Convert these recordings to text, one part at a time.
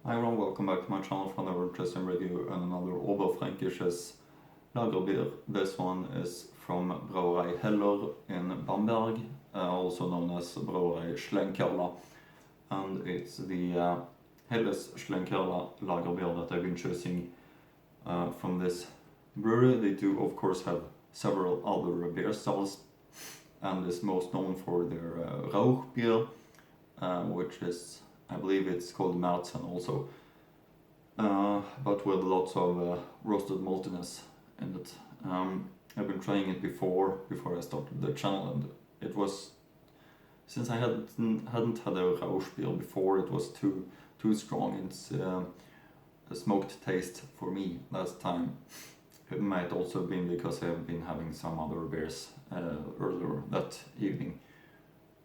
Hi everyone, welcome back to my channel for another interesting review and another Oberfränkisches Lagerbier. This one is from Brauerei Heller in Bamberg, also known as Brauerei Schlenkerla. And it's the Helles Schlenkerla Lagerbier that I've been choosing from this brewery. They do of course have several other beer styles and is most known for their Rauchbier, which is, I believe it's called Märzen also, but with lots of roasted maltiness in it. I've been trying it before I started the channel, and it was, since I hadn't had a Rauchbier before, it was too strong. It's a smoked taste for me last time. It might also have been because I have been having some other beers earlier that evening.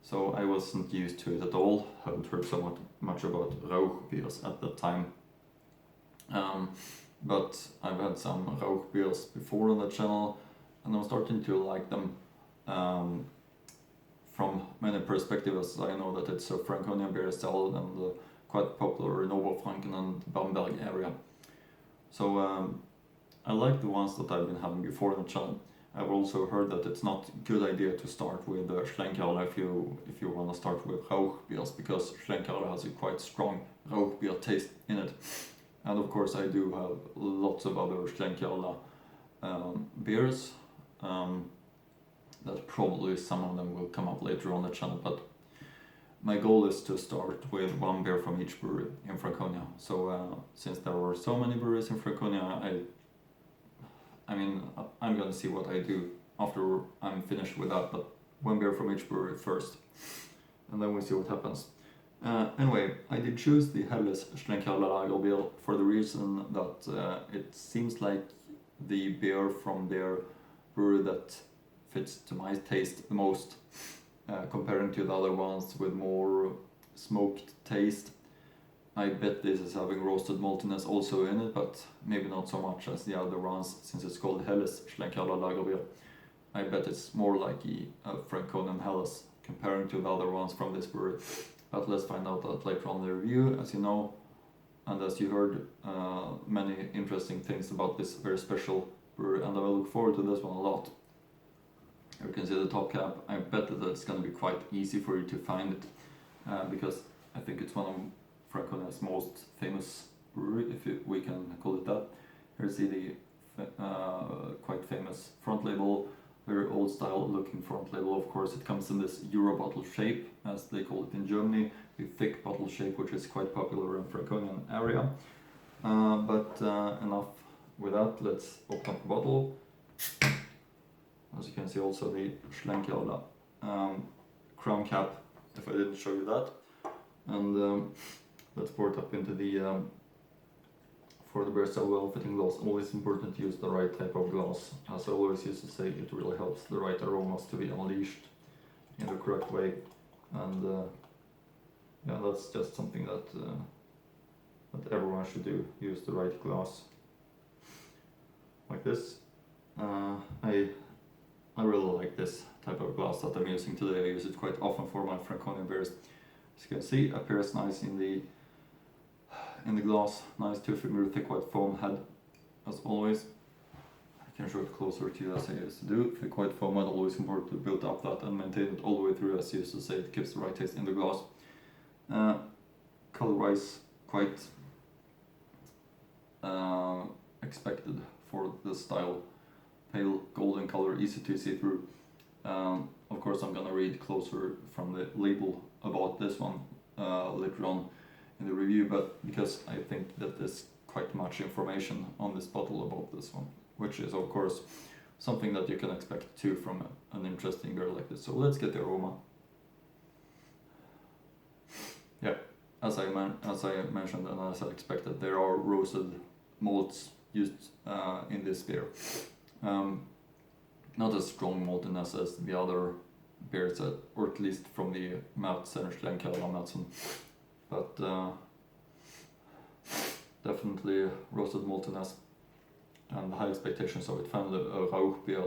So I wasn't used to it at all, hadn't heard so much about Rauch beers at that time. But I've had some Rauch beers before on the channel, and I'm starting to like them from many perspectives. I know that it's a Franconian beer style and quite popular in Oberfranken and Bamberg area. So I like the ones that I've been having before on the channel. I've also heard that it's not a good idea to start with Schlenkerla if you want to start with Rauch beers, because Schlenkerla has a quite strong Rauch beer taste in it. And of course I do have lots of other Schlenkerla beers, that probably some of them will come up later on the channel, but my goal is to start with one beer from each brewery in Franconia. So since there are so many breweries in Franconia, I'm gonna see what I do after I'm finished with that, but one beer from each brewery first, and then we see what happens. Anyway, I did choose the Helles Schlenkerla Lagerbier for the reason that it seems like the beer from their brewery that fits to my taste the most, comparing to the other ones with more smoked taste. I bet this is having roasted maltiness also in it, but maybe not so much as the other ones, since it's called Helles Schlenkerla Lagerbier. I bet it's more like a Franconian Helles comparing to the other ones from this brewery. But let's find out that later on in the review. As you know, and as you heard, many interesting things about this very special brewery, and I will look forward to this one a lot. You can see the top cap. I bet that it's going to be quite easy for you to find it, because I think it's one of Franconia's most famous brewery, if we can call it that. Here you see the quite famous front label, very old style looking front label. Of course it comes in this Euro bottle shape, as they call it in Germany, the thick bottle shape, which is quite popular in Franconian area. But enough with that, let's open up the bottle. As you can see, also the Schlenkerla crown cap, if I didn't show you that. And let's pour it up into the, for the beer style well-fitting glass. Always important to use the right type of glass. As I always used to say, it really helps the right aromas to be unleashed in the correct way. And yeah, that's just something that that everyone should do. Use the right glass, like this. I really like this type of glass that I'm using today. I use it quite often for my Franconian beers. As you can see, appears nice in the glass. Nice 2-finger thick white foam head, as always. I can show it closer to you as I used to do. Thick white foam head, always important to build up that and maintain it all the way through, as I used to say. It gives the right taste in the glass. Color-wise, quite expected for this style. Pale golden color, easy to see through. Of course I'm gonna read closer from the label about this one later on in the review, but because I think that there's quite much information on this bottle about this one, which is of course something that you can expect too from an interesting beer like this. So let's get the aroma. Yeah, as I mentioned and as I expected, there are roasted malts used in this beer. Not as strong maltiness as the other beers, or at least from the Märzen, Schlenkerla Märzen, but definitely roasted maltiness and high expectations of it. Found a Rauch beer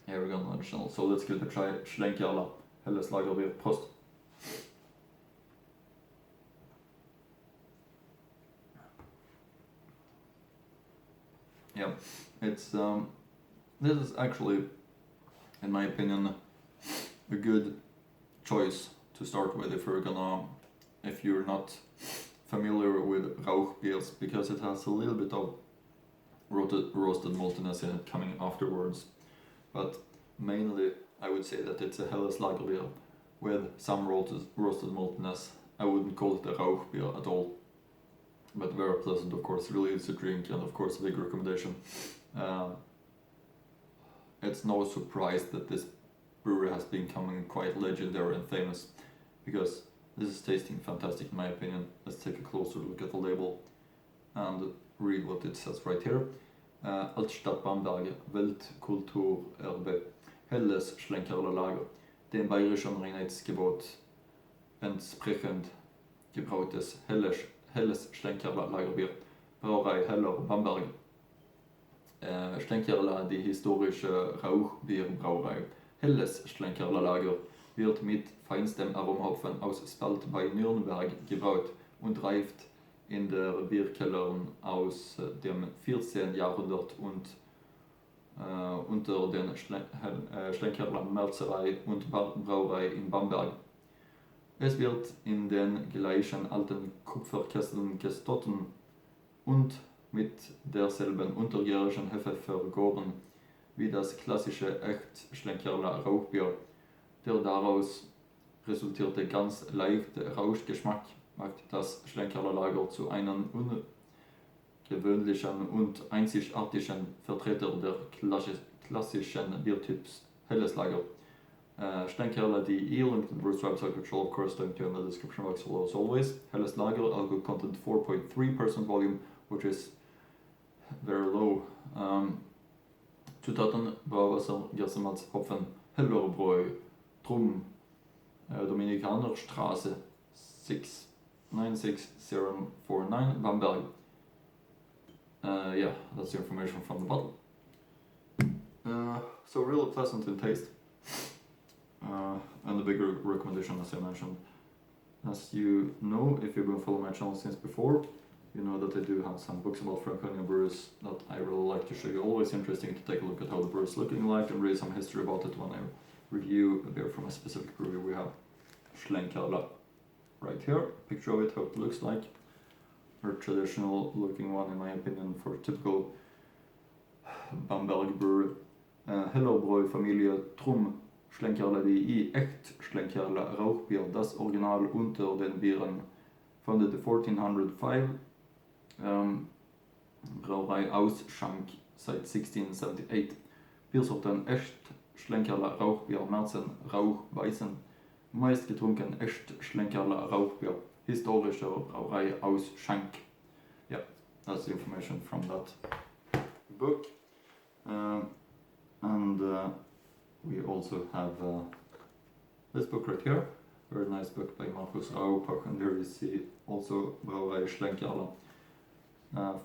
here again on the channel. So let's give it a try. Schlenkerla Helles Lagerbier. Prost! yeah, it's this is actually, in my opinion, a good choice to start with if you're not familiar with Rauch beers, because it has a little bit of roasted maltiness in it coming afterwards. But mainly, I would say that it's a Helles Lagerbier with some roasted maltiness. I wouldn't call it a Rauch beer at all, but very pleasant, of course, really easy to drink, and of course a big recommendation. It's no surprise that this brewery has been becoming quite legendary and famous, because this is tasting fantastic in my opinion. Let's take a closer look at the label and read what it says right here. Altstadt Bamberg, Weltkulturerbe, Helles Schlenkerla Lager, dem bayerischen Reinheitsgebot entsprechend gebrautes Helles Schlenkerla Lagerbier, Brauerei Heller Bamberg. Schlenkerla, die historische Rauchbierbrauerei. Helles Schlenkerla Lager wird mit feinstem Aromhopfen aus Spalt bei Nürnberg gebraut und reift in der Bierkellern aus dem 14. Jahrhundert und unter den Schlenkerla Merzerei und Brauerei in Bamberg. Es wird in den gleichen alten Kupferkesseln gestotten und mit derselben unterjährigen Hefe vergoren wie das klassische echt Schlenkerla Rauchbier. Der daraus resultierte ganz leichte Rauschgeschmack macht das Schlenkerla Lager zu einem ungewöhnlichen und einzigartigen Vertreter der klassischen Biertyps Helles Lager. Schlenkerla, the link to the brew's website, which will of course link to in the description box below as always. Helles Lager, alcohol content 4.3% volume, which is very low. Zutaten: Brauwasser, Gerstenmalz, Hopfen, Hellerbräu, Drum, Dominikanerstraße 696049, Bamberg. Yeah, that's the information from the bottle. So really pleasant in taste. And the bigger recommendation, as I mentioned. As you know, if you've been following my channel since before, you know that I do have some books about Franconian breweries that I really like to show you. Always interesting to take a look at how the brew is looking like and read some history about it when I review a beer from a specific brewery. We have Schlenkerla right here, picture of it, how it looks like. A traditional looking one in my opinion for typical Bamberg brewery. Hellerbräu Familie Trum Schlenkerla, die echt Schlenkerla Rauchbier, das Original unter den Bieren. Founded in 1405, Brauerei Ausschank seit 1678. Biersorten echt Schlenkerla Rauchbier, Märzen Rauch Weißen. Meist getrunken echt Schlenkerla Rauchbier, historischer Brauerei Ausschank. Yeah, that's the information from that book. We also have this book right here, very nice book by Markus Raupach, and there you see also Brauerei Schlenkerla.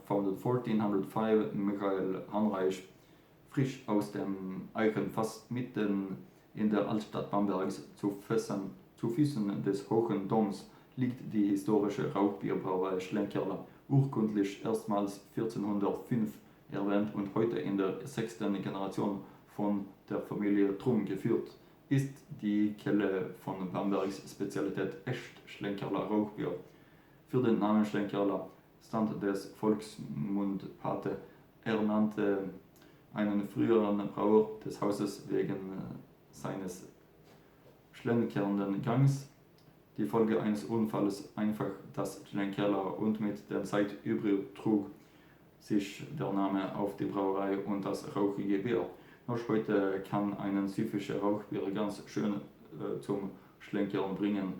Founded 1405, Michael Hanreich, frisch aus dem Eichenfass mitten in der Altstadt Bambergs zu Füßen des Hohen Doms liegt die historische Rauchbierbrauerei Schlenkerla, urkundlich erstmals 1405 erwähnt und heute in der 6. Generation von der Familie Trum geführt, ist die Quelle von Bambergs Spezialität echt Schlenkerla Rauchbier. Für den Namen Schlenkerla stand des Volksmundpate. Er nannte einen früheren Brauer des Hauses wegen seines schlenkernden Gangs. Die Folge eines Unfalls einfach das Schlenkerla und mit der Zeit übertrug sich der Name auf die Brauerei und das rauchige Bier. Noch heute kann einen süffische Rauchbier ganz schön zum Schlenkern bringen.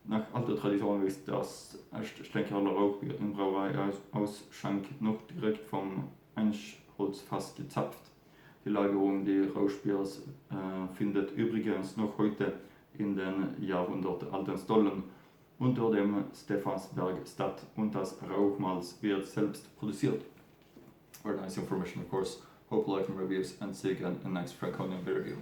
Nach alter Tradition ist das Schlenkerla Rauchbier in Brauerei Ausschank noch direkt vom Eichholzfass gezapft. Die Lagerung des Rauchbiers findet übrigens noch heute in den jahrhundertealten Stollen unter dem Stephansberg statt und das Rauchmalz wird selbst produziert. Very nice information, of course. Hope you like my reviews and see you again in the next Franconian beer review.